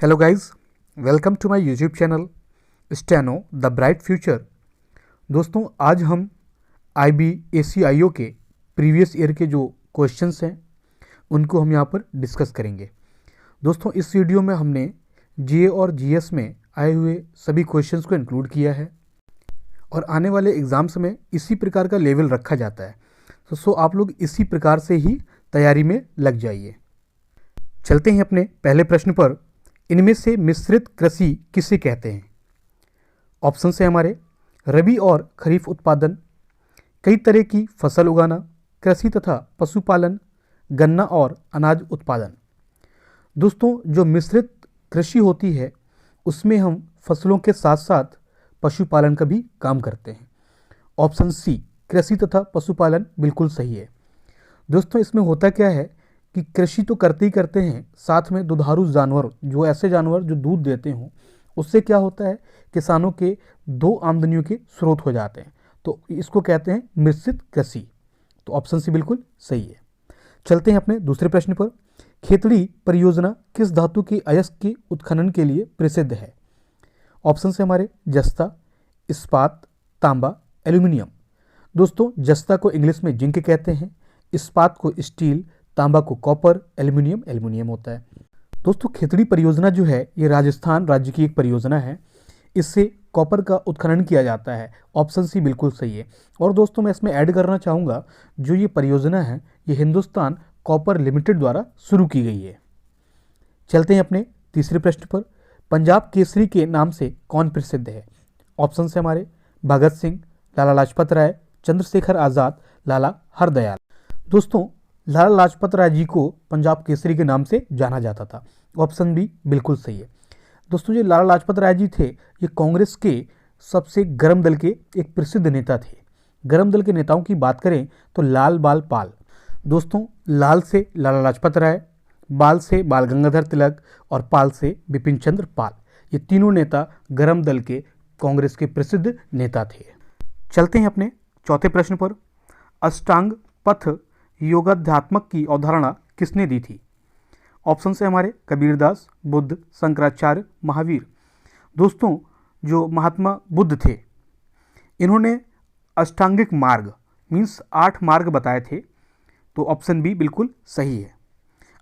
Hello guys, welcome to my YouTube channel steno the bright future. दोस्तों, आज हम IBACIO के प्रीवियस ईयर के जो क्वेश्चंस हैं उनको हम यहाँ पर डिस्कस करेंगे। दोस्तों, इस वीडियो में हमने GA और GS में आए हुए सभी क्वेश्चंस को इंक्लूड किया है और आने वाले एग्ज़ाम्स में इसी प्रकार का लेवल रखा जाता है। सो आप लोग इसी प्रकार से ही तैयारी में लग जाइए। चलते हैं अपने पहले प्रश्न पर। इनमें से मिश्रित कृषि किसे कहते हैं? ऑप्शन है हमारे रबी और खरीफ उत्पादन, कई तरह की फसल उगाना, कृषि तथा पशुपालन, गन्ना और अनाज उत्पादन। दोस्तों, जो मिश्रित कृषि होती है उसमें हम फसलों के साथ साथ पशुपालन का भी काम करते हैं। ऑप्शन सी कृषि तथा पशुपालन बिल्कुल सही है। दोस्तों, इसमें होता क्या है कि कृषि तो करते ही करते हैं, साथ में दुधारू जानवर, जो ऐसे जानवर जो दूध देते हों, उससे क्या होता है किसानों के दो आमदनियों के स्रोत हो जाते हैं। तो इसको कहते हैं मिश्रित कृषि। तो ऑप्शन सी बिल्कुल सही है। चलते हैं अपने दूसरे प्रश्न पर। खेतड़ी परियोजना किस धातु के अयस्क के उत्खनन के लिए प्रसिद्ध है? ऑप्शन से हमारे जस्ता, इस्पात, तांबा, एल्यूमिनियम। दोस्तों, जस्ता को इंग्लिश में जिंक कहते हैं, इस्पात को स्टील, तांबा को कॉपर, एल्यूमिनियम होता है। दोस्तों, खेतड़ी परियोजना जो है ये राजस्थान राज्य की एक परियोजना है। इससे कॉपर का उत्खनन किया जाता है। ऑप्शन सी बिल्कुल सही है। और दोस्तों, मैं इसमें ऐड करना चाहूँगा, जो ये परियोजना है ये हिंदुस्तान कॉपर लिमिटेड द्वारा शुरू की गई है। चलते हैं अपने तीसरे प्रश्न पर। पंजाब केसरी के नाम से कौन प्रसिद्ध है? ऑप्शन से हमारे भगत सिंह, लाला लाजपत राय, चंद्रशेखर आज़ाद, लाला हरदयाल। दोस्तों, लाला लाजपत राय जी को पंजाब केसरी के नाम से जाना जाता था। ऑप्शन बी बिल्कुल सही है। दोस्तों, जो लाला लाजपत राय जी थे ये कांग्रेस के सबसे गर्म दल के एक प्रसिद्ध नेता थे। गर्म दल के नेताओं की बात करें तो लाल बाल पाल। दोस्तों, लाल से लाला लाजपत राय, बाल से बाल गंगाधर तिलक और पाल से बिपिन चंद्र पाल। ये तीनों नेता गर्म दल के कांग्रेस के प्रसिद्ध नेता थे। चलते हैं अपने चौथे प्रश्न पर। अष्टांग पथ योगाध्यात्मक की अवधारणा किसने दी थी? ऑप्शन से हमारे कबीरदास, बुद्ध, शंकराचार्य, महावीर। दोस्तों, जो महात्मा बुद्ध थे इन्होंने अष्टांगिक मार्ग मीन्स 8 मार्ग बताए थे। तो ऑप्शन बी बिल्कुल सही है।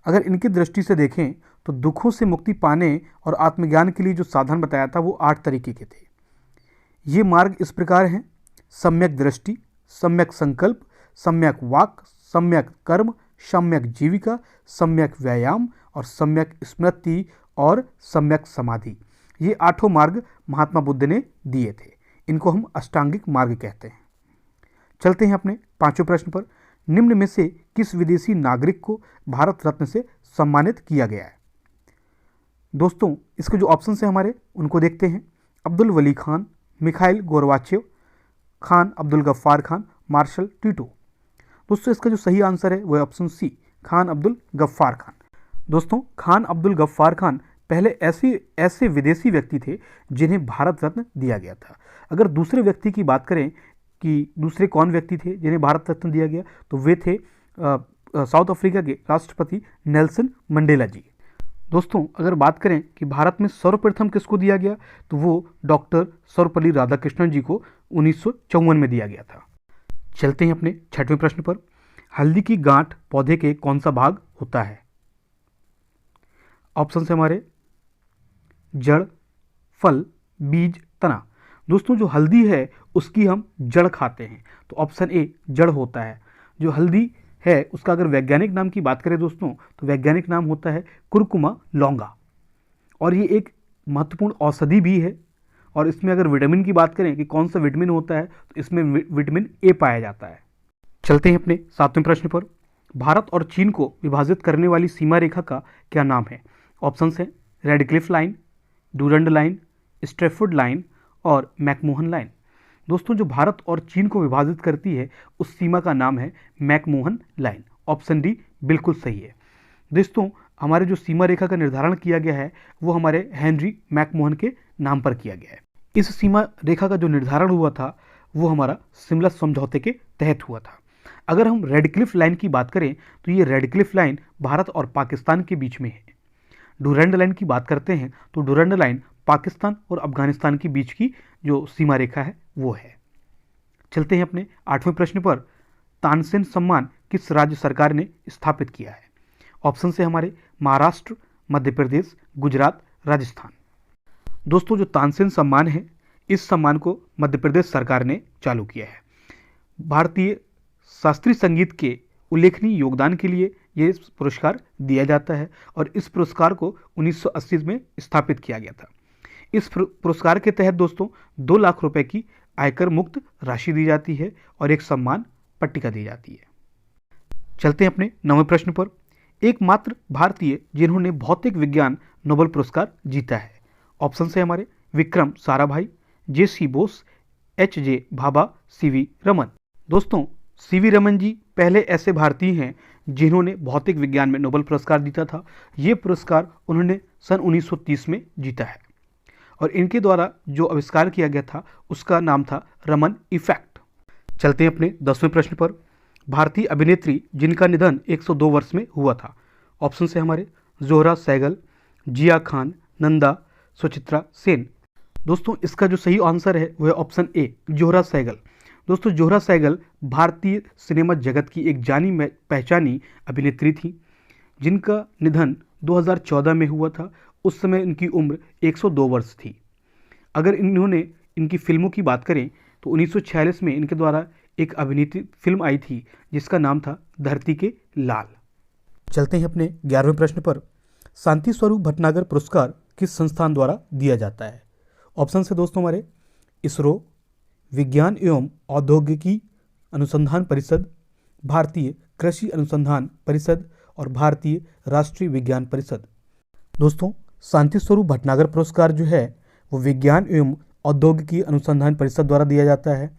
अगर इनकी दृष्टि से देखें तो दुखों से मुक्ति पाने और आत्मज्ञान के लिए जो साधन बताया था वो 8 तरीके के थे। ये मार्ग इस प्रकार हैं: सम्यक दृष्टि, सम्यक संकल्प, सम्यक वाक, सम्यक कर्म, सम्यक जीविका, सम्यक व्यायाम और सम्यक स्मृति और सम्यक समाधि। ये 8 मार्ग महात्मा बुद्ध ने दिए थे। इनको हम अष्टांगिक मार्ग कहते हैं। चलते हैं अपने पांचवें प्रश्न पर। निम्न में से किस विदेशी नागरिक को भारत रत्न से सम्मानित किया गया है? दोस्तों, इसके जो ऑप्शन है हमारे उनको देखते हैं। Abdul Wali Khan, Mikhail Gorbachev, Khan Abdul Ghaffar Khan, Marshal Tito. दोस्तों, इसका जो सही आंसर है वो है ऑप्शन सी, खान अब्दुल गफ्फार खान। दोस्तों, खान अब्दुल गफ्फार खान पहले ऐसे विदेशी व्यक्ति थे जिन्हें भारत रत्न दिया गया था। अगर दूसरे व्यक्ति की बात करें कि दूसरे कौन व्यक्ति थे जिन्हें भारत रत्न दिया गया, तो वे थे साउथ अफ्रीका के राष्ट्रपति नेल्सन मंडेला जी। दोस्तों, अगर बात करें कि भारत में सर्वप्रथम किसको दिया गया, तो वो डॉक्टर सर्वपल्ली राधाकृष्णन जी को 1954 में दिया गया था। चलते हैं अपने छठवें प्रश्न पर। हल्दी की गांठ पौधे के कौन सा भाग होता है? ऑप्शन से हमारे जड़, फल, बीज, तना। दोस्तों, जो हल्दी है उसकी हम जड़ खाते हैं, तो ऑप्शन ए जड़ होता है। जो हल्दी है उसका अगर वैज्ञानिक नाम की बात करें दोस्तों, तो वैज्ञानिक नाम होता है कुरकुमा लौंगा। और ये एक महत्वपूर्ण औषधि भी है। और इसमें अगर विटामिन की बात करें कि कौन सा विटामिन होता है, तो इसमें विटामिन ए पाया जाता है। चलते हैं अपने सातवें प्रश्न पर। भारत और चीन को विभाजित करने वाली सीमा रेखा का क्या नाम है? ऑप्शन है Radcliffe line, Durand line, Strafford line और मैकमोहन लाइन। दोस्तों, जो भारत और चीन को विभाजित करती है उस सीमा का नाम है मैकमोहन लाइन। ऑप्शन डी बिल्कुल सही है। दोस्तों, हमारे जो सीमा रेखा का निर्धारण किया गया है वो हमारे हेनरी मैकमोहन के नाम पर किया गया है। इस सीमा रेखा का जो निर्धारण हुआ था वो हमारा शिमला समझौते के तहत हुआ था। अगर हम रेडक्लिफ लाइन की बात करें तो ये रेडक्लिफ लाइन भारत और पाकिस्तान के बीच में है। डुरंड लाइन की बात करते हैं तो डुरंड लाइन पाकिस्तान और अफगानिस्तान के बीच की जो सीमा रेखा है वो है। चलते हैं अपने 8वें प्रश्न पर। तानसेन सम्मान किस राज्य सरकार ने स्थापित किया है? ऑप्शन से हमारे महाराष्ट्र, मध्य प्रदेश, गुजरात, राजस्थान। दोस्तों जो तानसेन सम्मान है, इस सम्मान को मध्य प्रदेश सरकार ने चालू किया है। भारतीय शास्त्रीय संगीत के उल्लेखनीय योगदान के लिए यह पुरस्कार दिया जाता है और इस पुरस्कार को 1980 में स्थापित किया गया था। इस पुरस्कार के तहत दोस्तों 2 लाख रुपए की आयकर मुक्त राशि दी जाती है और एक सम्मान पट्टिका दी जाती है। चलते हैं अपने 9वें प्रश्न पर। एकमात्र भारतीय जिन्होंने भौतिक विज्ञान नोबेल पुरस्कार जीता है। ऑप्शन से हमारे विक्रम साराभाई, जे.सी. बोस, एच.जे. भाभा, सी.वी. रमन। दोस्तों सी.वी. रमन जी पहले ऐसे भारतीय हैं जिन्होंने भौतिक विज्ञान में नोबेल पुरस्कार जीता था। ये पुरस्कार उन्होंने सन 1930 में जीता है और इनके द्वारा जो आविष्कार किया गया था उसका नाम था रमन इफेक्ट। चलते हैं अपने 10वें प्रश्न पर। भारतीय अभिनेत्री जिनका निधन 102 वर्ष में हुआ था। ऑप्शन से हमारे जोहरा सहगल, जिया खान, नंदा, सुचित्रा सेन। दोस्तों इसका जो सही आंसर है वह ऑप्शन ए जोहरा सहगल। दोस्तों जोहरा सहगल भारतीय सिनेमा जगत की एक जानी पहचानी अभिनेत्री थी जिनका निधन 2014 में हुआ था। उस समय इनकी उम्र 102 वर्ष थी। अगर इन्होंने इनकी फिल्मों की बात करें तो 1946 में इनके द्वारा एक अभिनीत फिल्म आई थी जिसका नाम था धरती के लाल। चलते हैं अपने 11वें प्रश्न पर। शांति स्वरूप भटनागर पुरस्कार किस संस्थान द्वारा दिया जाता है? ऑप्शन से दोस्तों हमारे इसरो, विज्ञान एवं औद्योगिकी अनुसंधान परिषद, भारतीय कृषि अनुसंधान परिषद और भारतीय राष्ट्रीय विज्ञान परिषद। दोस्तों शांति स्वरूप भटनागर पुरस्कार जो है वो विज्ञान एवं औद्योगिकी अनुसंधान परिषद द्वारा दिया जाता है।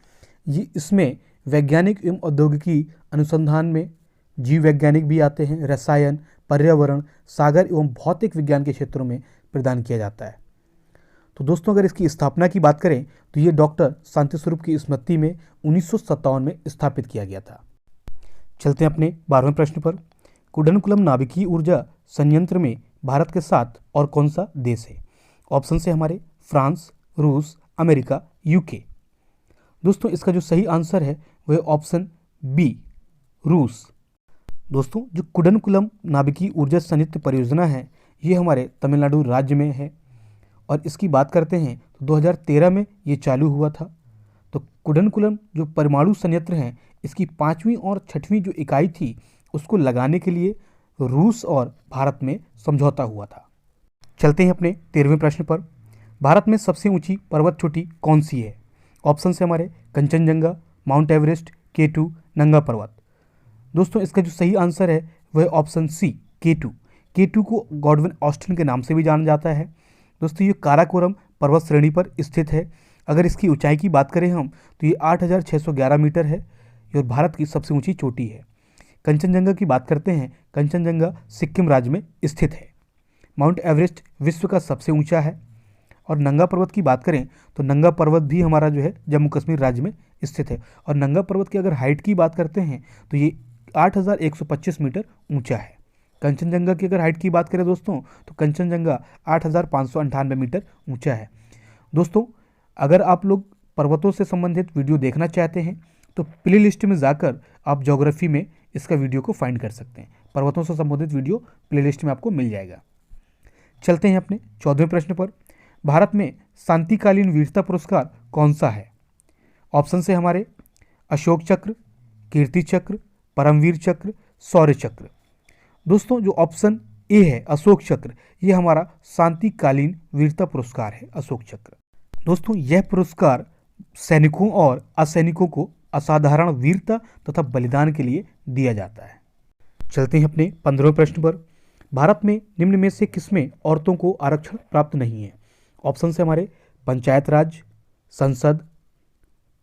ये इसमें वैज्ञानिक एवं औद्योगिकी अनुसंधान में जीव वैज्ञानिक भी आते हैं, रसायन, पर्यावरण, सागर एवं भौतिक विज्ञान के क्षेत्रों में प्रदान किया जाता है। तो दोस्तों अगर इसकी स्थापना की बात करें तो ये डॉक्टर शांति स्वरूप की स्मृति में 1957 में स्थापित किया गया था। चलते हैं अपने 12वें प्रश्न पर। कुडनकुलम नाभिकीय ऊर्जा संयंत्र में भारत के साथ और कौन सा देश है? ऑप्शन से हमारे फ्रांस, रूस, अमेरिका, यूके। दोस्तों इसका जो सही आंसर है वह ऑप्शन बी रूस। दोस्तों जो कुडनकुलम नाभिकीय ऊर्जा संयंत्र परियोजना है ये हमारे तमिलनाडु राज्य में है और इसकी बात करते हैं तो 2013 में ये चालू हुआ था। तो कुडनकुलम जो परमाणु संयंत्र है इसकी 5वीं और 6वीं जो इकाई थी उसको लगाने के लिए रूस और भारत में समझौता हुआ था। चलते हैं अपने 13वें प्रश्न पर। भारत में सबसे ऊंची पर्वत चोटी कौन सी है? ऑप्शन से हमारे कंचनजंगा, माउंट एवरेस्ट, K2, नंगा पर्वत। दोस्तों इसका जो सही आंसर है वह ऑप्शन सी K2। K2 को गॉडविन ऑस्टिन के नाम से भी जाना जाता है। दोस्तों ये काराकोरम पर्वत श्रेणी पर स्थित है। अगर इसकी ऊंचाई की बात करें हम तो ये 8,611 मीटर है और भारत की सबसे ऊंची चोटी है। कंचनजंगा की बात करते हैं, कंचनजंगा सिक्किम राज्य में स्थित है। माउंट एवरेस्ट विश्व का सबसे ऊंचा है और नंगा पर्वत की बात करें तो नंगा पर्वत भी हमारा जो है जम्मू कश्मीर राज्य में स्थित है और नंगा पर्वत की अगर हाइट की बात करते हैं तो ये 8,125 मीटर ऊंचा है। कंचनजंगा की अगर हाइट की बात करें दोस्तों तो कंचनजंगा 8,598 मीटर ऊंचा है। दोस्तों अगर आप लोग पर्वतों से संबंधित वीडियो देखना चाहते हैं तो प्ले लिस्ट में जाकर आप ज्योग्राफी में इसका वीडियो को फाइंड कर सकते हैं। पर्वतों से संबंधित वीडियो प्ले लिस्ट में आपको मिल जाएगा। चलते हैं अपने 14वें प्रश्न पर। भारत में शांतिकालीन वीरता पुरस्कार कौन सा है? ऑप्शन से हमारे अशोक चक्र, कीर्ति चक्र, परमवीर चक्र, शौर्य चक्र। दोस्तों जो ऑप्शन ए है अशोक चक्र ये हमारा शांतिकालीन वीरता पुरस्कार है, अशोक चक्र। दोस्तों यह पुरस्कार सैनिकों और असैनिकों को असाधारण वीरता तथा बलिदान के लिए दिया जाता है। चलते हैं अपने 15वें प्रश्न पर। भारत में निम्न में से किसमें औरतों को आरक्षण प्राप्त नहीं है? ऑप्शन से हमारे पंचायत राज, संसद,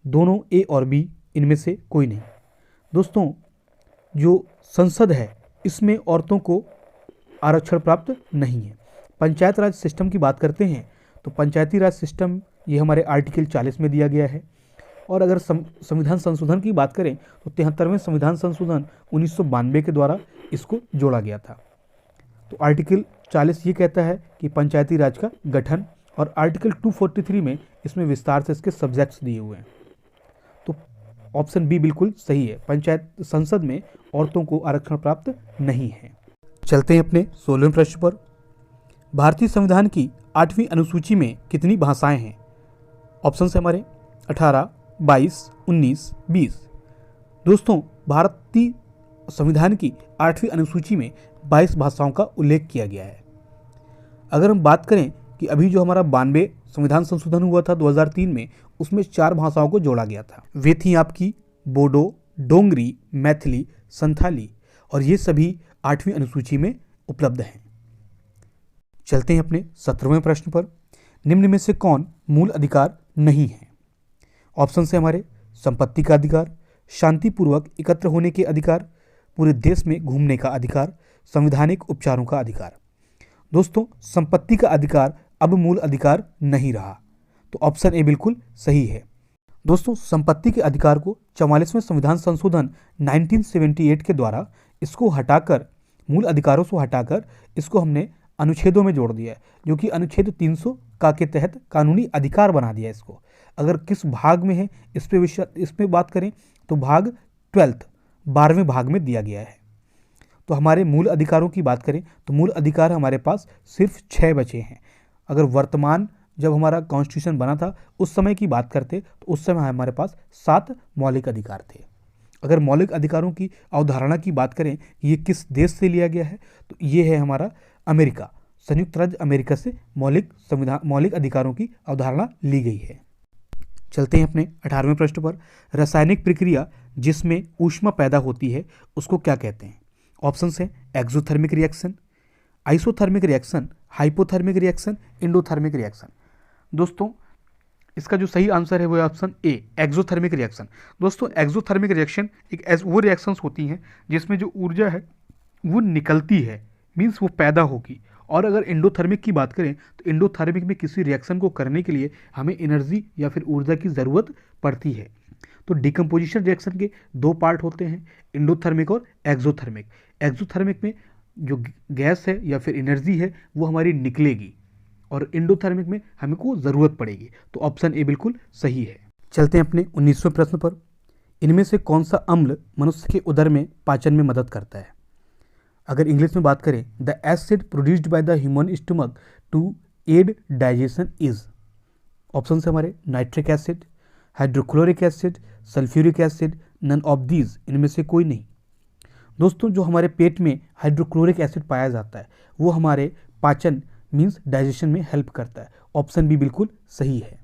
दोनों ए और बी, इनमें से कोई नहीं। दोस्तों जो संसद है इसमें औरतों को आरक्षण प्राप्त नहीं है। पंचायत राज सिस्टम की बात करते हैं तो पंचायती राज सिस्टम ये हमारे आर्टिकल 40 में दिया गया है और अगर संविधान संशोधन की बात करें तो 73वें संविधान संशोधन 1992 के द्वारा इसको जोड़ा गया था। तो आर्टिकल 40 ये कहता है कि पंचायती राज का गठन, और आर्टिकल 243 में इसमें विस्तार से इसके सब्जेक्ट्स दिए हुए हैं। तो ऑप्शन बी बिल्कुल सही है, पंचायत संसद में औरतों को आरक्षण प्राप्त नहीं है। चलते हैं अपने 16वें प्रश्न पर। भारतीय संविधान की 8वीं अनुसूची में कितनी भाषाएं हैं? ऑप्शन है हमारे 18, 22, 19, 20। दोस्तों, भारतीय संविधान की 8वीं अनुसूची में 22 भाषाओं का उल्लेख किया गया है। अगर हम बात करें कि अभी जो हमारा 92 संविधान संशोधन हुआ था 2003 में, उसमें 4 भाषाओं को जोड़ा गया था। वे थी आपकी बोडो, डोंगरी, मैथिली, संथाली, और ये सभी 8वीं अनुसूची में उपलब्ध हैं। चलते हैं अपने 17वें प्रश्न पर। निम्न में से कौन मूल अधिकार नहीं है? ऑप्शन है हमारे संपत्ति का अधिकार, शांतिपूर्वक एकत्र होने के अधिकार, पूरे देश में घूमने का अधिकार, संवैधानिक उपचारों का अधिकार। दोस्तों, संपत्ति का अधिकार अब मूल अधिकार नहीं रहा, तो ऑप्शन ए बिल्कुल सही है। दोस्तों, संपत्ति के अधिकार को 44वें संविधान संशोधन 1978 के द्वारा इसको हटाकर, मूल अधिकारों से हटाकर इसको हमने अनुच्छेदों में जोड़ दिया है, जो कि अनुच्छेद 300 का के तहत कानूनी अधिकार बना दिया है इसको। अगर किस भाग में है इस पे बात करें तो भाग 12वें भाग में दिया गया है। तो हमारे मूल अधिकारों की बात करें तो मूल अधिकार हमारे पास सिर्फ 6 बचे हैं। अगर वर्तमान जब हमारा कॉन्स्टिट्यूशन बना था उस समय की बात करते तो उस समय हमारे पास 7 मौलिक अधिकार थे। अगर मौलिक अधिकारों की अवधारणा की बात करें ये किस देश से लिया गया है तो ये है हमारा अमेरिका, संयुक्त राज्य अमेरिका से मौलिक अधिकारों की अवधारणा ली गई है। चलते हैं अपने 18वें प्रश्न पर। रासायनिक प्रक्रिया जिसमें ऊष्मा पैदा होती है उसको क्या कहते हैं? ऑप्शन है exothermic reaction, isothermic reaction, hypothermic reaction, endothermic reaction. दोस्तों, इसका जो सही आंसर है वो है ऑप्शन ए, एक्सोथर्मिक रिएक्शन। दोस्तों, एक्सोथर्मिक रिएक्शन वो रिएक्शंस होती हैं जिसमें जो ऊर्जा है वो निकलती है, मीन्स वो पैदा होगी। और अगर एंडोथर्मिक की बात करें तो एंडोथर्मिक में किसी रिएक्शन को करने के लिए हमें एनर्जी या फिर ऊर्जा की ज़रूरत पड़ती है। तो डिकम्पोजिशन रिएक्शन के 2 पार्ट होते हैं, एंडोथर्मिक और एक्सोथर्मिक। एक्सोथर्मिक में जो गैस है या फिर एनर्जी है वो हमारी निकलेगी, और एंडोथर्मिक में हमको ज़रूरत पड़ेगी। तो ऑप्शन ए बिल्कुल सही है। चलते हैं अपने 19वें प्रश्न पर। इनमें से कौन सा अम्ल मनुष्य के उदर में पाचन में मदद करता है? अगर इंग्लिश में बात करें, the acid produced by the human stomach to aid digestion is. Option है हमारे nitric acid, hydrochloric acid, sulphuric acid, none of these, इनमें से कोई नहीं। दोस्तों, जो हमारे पेट में हाइड्रोक्लोरिक एसिड पाया जाता है वो हमारे पाचन मीन्स डाइजेशन में हेल्प करता है। ऑप्शन बी बिल्कुल सही है।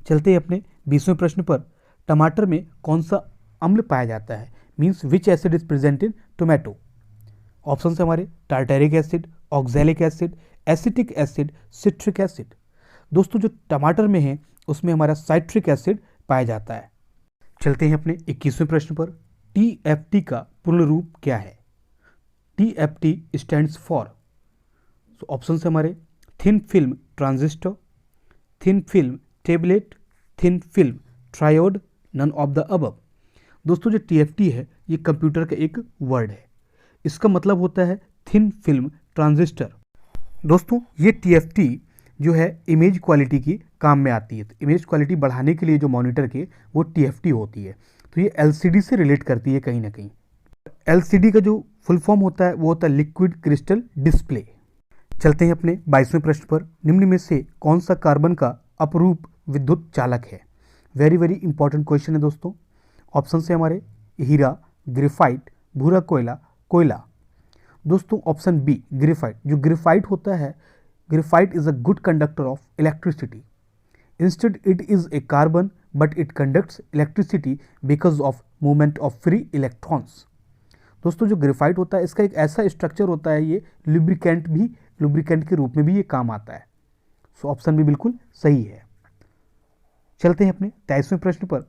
चलते हैं अपने 20वें प्रश्न पर। टमाटर में कौन सा अम्ल पाया जाता है? Means which acid is present in tomato? Option है हमारे tartaric acid, oxalic acid, acetic acid, citric acid. दोस्तों, जो टमाटर में है उसमें हमारा साइट्रिक एसिड पाया जाता है। चलते हैं अपने 21वें प्रश्न पर। TFT का पूर्ण रूप क्या है? TFT stands for. ऑप्शन है हमारे thin film transistor, thin film tablet, thin film triode, none of the above. दोस्तों, जो TFT है ये कंप्यूटर का एक वर्ड है, इसका मतलब होता है थिन फिल्म ट्रांजिस्टर। दोस्तों, ये TFT जो है इमेज क्वालिटी की काम में आती है। तो इमेज क्वालिटी बढ़ाने के लिए जो मॉनिटर के वो TFT होती है। तो ये LCD से रिलेट करती है कहीं ना कहीं। LCD का जो फुल फॉर्म होता है वो होता है लिक्विड क्रिस्टल डिस्प्ले। चलते हैं अपने 22वें प्रश्न पर। निम्न में से कौन सा कार्बन का अपरूप विद्युत चालक है? वेरी वेरी इंपॉर्टेंट क्वेश्चन है दोस्तों। ऑप्शन से हमारे हीरा, ग्रेफाइट, भूरा कोयला, कोयला। दोस्तों, ऑप्शन बी ग्रेफाइट। जो ग्रेफाइट होता है, graphite is a good conductor of electricity. Instead it is a carbon but it conducts electricity because of movement of free electrons. दोस्तों, जो ग्रेफाइट होता है इसका एक ऐसा स्ट्रक्चर होता है, ये लुब्रिकेंट के रूप में भी ये काम आता है। सो ऑप्शन भी बिल्कुल सही है। चलते हैं अपने 23वें प्रश्न पर।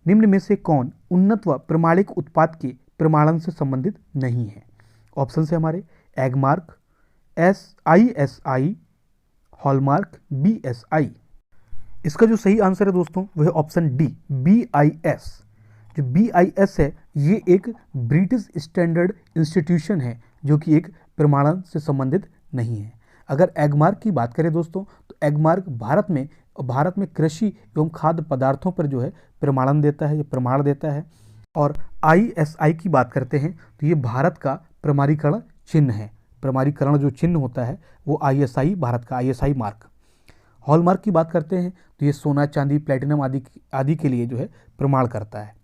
निम्न में से कौन उन्नत व प्रमाणिक उत्पाद के प्रमाणन से संबंधित नहीं है? ऑप्शन से हमारे एगमार्क, ISI, हॉलमार्क, BSI। इसका जो सही आंसर है दोस्तों वह है ऑप्शन डी, BIS। जो BIS है ये एक ब्रिटिश स्टैंडर्ड इंस्टीट्यूशन है जो कि एक प्रमाणन से संबंधित नहीं है। अगर एगमार्क की बात करें दोस्तों, तो एगमार्क भारत में कृषि एवं खाद्य पदार्थों पर जो है प्रमाणन देता है, ये प्रमाण देता है। और ISI की बात करते हैं तो ये भारत का प्रमाणीकरण चिन्ह है। प्रमाणीकरण जो चिन्ह होता है वो ISI, भारत का ISI मार्क। हॉलमार्क की बात करते हैं तो ये सोना, चांदी, प्लेटिनम आदि के लिए जो है प्रमाण करता है।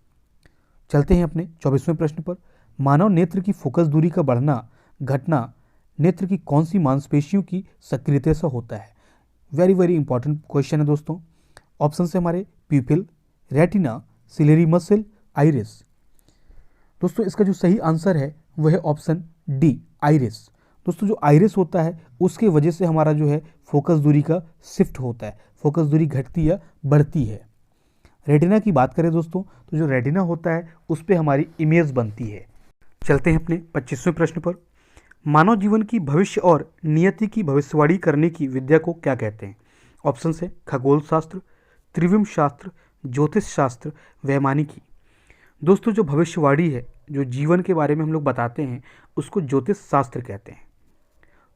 चलते हैं अपने 24वें प्रश्न पर। मानव नेत्र की फोकस दूरी का बढ़ना घटना नेत्र की कौन सी मांसपेशियों की सक्रियता से होता है? वेरी वेरी इंपॉर्टेंट क्वेश्चन है दोस्तों। ऑप्शन है हमारे pupil, retina, ciliary muscle, iris. दोस्तों इसका जो सही आंसर है वह है ऑप्शन डी, आइरिस। दोस्तों जो आइरिस होता है उसके वजह से हमारा जो है फोकस दूरी का शिफ्ट होता है, फोकस दूरी घटती या बढ़ती है। रेटिना की बात करें दोस्तों, तो जो रेटिना होता है उस पर हमारी इमेज बनती है। चलते हैं अपने 25वें प्रश्न पर। मानव जीवन की भविष्य और नियति की भविष्यवाणी करने की विद्या को क्या कहते हैं? ऑप्शन है खगोल शास्त्र, त्रिविम शास्त्र, ज्योतिष शास्त्र, वैमानिकी। दोस्तों जो भविष्यवाणी है, जो जीवन के बारे में हम लोग बताते हैं, उसको ज्योतिष शास्त्र कहते हैं।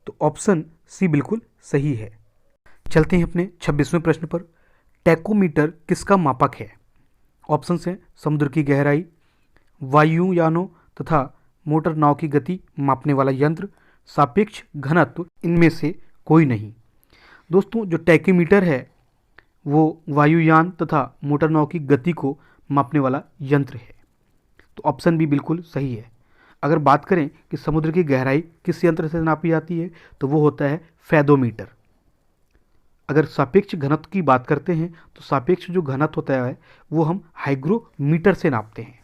तो ऑप्शन सी बिल्कुल सही है। चलते हैं अपने 26वें प्रश्न पर। टैकोमीटर किसका मापक है? ऑप्शन है समुद्र की गहराई, वायुयानों तथा मोटर नाव की गति मापने वाला यंत्र, सापेक्ष घनत्व, इनमें से कोई नहीं। दोस्तों जो टैकोमीटर है वो वायुयान तथा मोटर नाव की गति को मापने वाला यंत्र है। तो ऑप्शन बी बिल्कुल सही है। अगर बात करें कि समुद्र की गहराई किस यंत्र से नापी जाती है तो वो होता है फेदोमीटर। अगर सापेक्ष घनत्व की बात करते हैं तो सापेक्ष जो घनत्व होता है वो हम हाइग्रोमीटर से नापते हैं।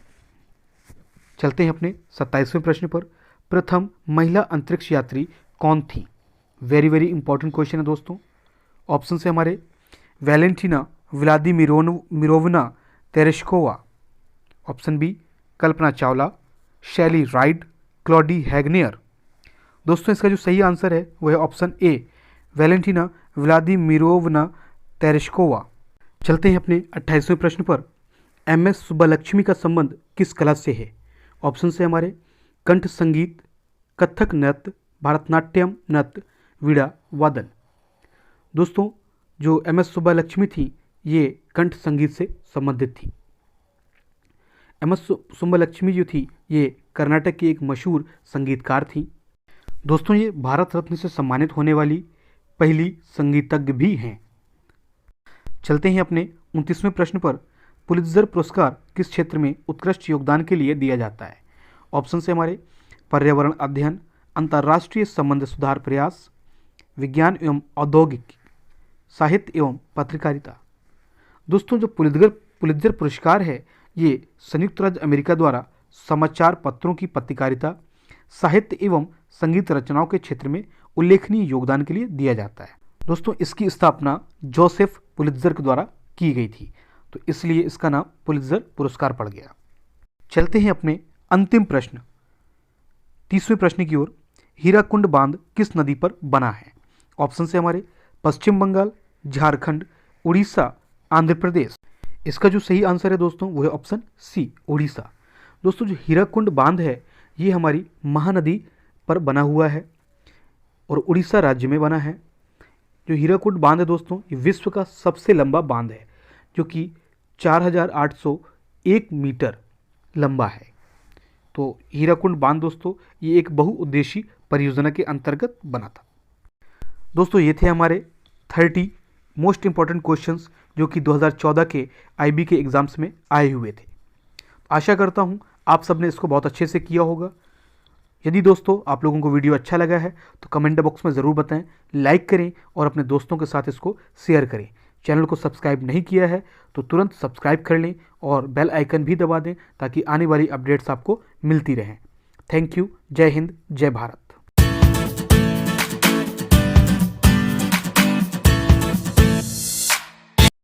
चलते हैं अपने 27वें प्रश्न पर। प्रथम महिला अंतरिक्ष यात्री कौन थी? वेरी वेरी इंपॉर्टेंट क्वेश्चन है दोस्तों। ऑप्शन है हमारे Valentina व्लादिमिरोवना तेरेश्कोवा, option B Kalpana Chawla, शैली राइड, क्लॉडी हैगनियर। दोस्तों इसका जो सही आंसर है वो है ऑप्शन ए, वैलेंटिना व्लादिमिरोवना तेरेश्कोवा। चलते हैं अपने 28वें प्रश्न पर। MS सुब्बालक्ष्मी का संबंध किस कला से है? ऑप्शन है हमारे कंठ संगीत, कथक नृत्य, भरतनाट्यम नृत्य, वीणा वादन। दोस्तों जो MS सुब्बालक्ष्मी थी ये कंठ संगीत से संबंधित थी। MS सुब्बालक्ष्मी जो थी ये कर्नाटक की एक मशहूर संगीतकार थी। दोस्तों ये भारत रत्न से सम्मानित होने वाली पहली संगीतज्ञ भी हैं। चलते हैं अपने 29वें प्रश्न पर। पुलित्जर पुरस्कार किस क्षेत्र में उत्कृष्ट योगदान के लिए दिया जाता है? ऑप्शन से हमारे पर्यावरण अध्ययन, अंतर्राष्ट्रीय संबंध सुधार प्रयास, विज्ञान एवं औद्योगिक, साहित्य एवं पत्रकारिता। दोस्तों जो पुलित्जर पुरस्कार है ये संयुक्त राज्य अमेरिका द्वारा समाचार पत्रों की पत्रकारिता, साहित्य एवं संगीत रचनाओं के क्षेत्र में उल्लेखनीय योगदान के लिए दिया जाता है। दोस्तों इसकी स्थापना जोसेफ पुलित्जर के द्वारा की गई थी, तो इसलिए इसका नाम पुलित्जर पुरस्कार पड़ गया। चलते हैं अपने अंतिम प्रश्न 30वें प्रश्न की ओर। हीराकुंड बांध किस नदी पर बना है? ऑप्शन से हमारे पश्चिम बंगाल, झारखंड, उड़ीसा, आंध्र प्रदेश। इसका जो सही आंसर है दोस्तों वो है ऑप्शन सी, उड़ीसा। दोस्तों जो हीराकुंड बांध है ये हमारी महानदी पर बना हुआ है और उड़ीसा राज्य में बना है। जो हीराकुंड बांध है दोस्तों ये विश्व का सबसे लंबा बांध है जो कि 4801 मीटर लंबा है। तो हीराकुंड बांध दोस्तों ये एक बहुउद्देशीय परियोजना के अंतर्गत बना था। दोस्तों ये थे हमारे 30 मोस्ट इंपॉर्टेंट क्वेश्चंस जो कि 2014 के IB के एग्जाम्स में आए हुए थे। आशा करता हूँ आप सबने इसको बहुत अच्छे से किया होगा। यदि दोस्तों आप लोगों को वीडियो अच्छा लगा है तो कमेंट बॉक्स में ज़रूर बताएं, लाइक करें और अपने दोस्तों के साथ इसको शेयर करें। चैनल को सब्सक्राइब नहीं किया है तो तुरंत सब्सक्राइब कर लें और बेल आइकन भी दबा दें ताकि आने वाली अपडेट्स आपको मिलती रहें। Thank you. जय हिंद, जय भारत।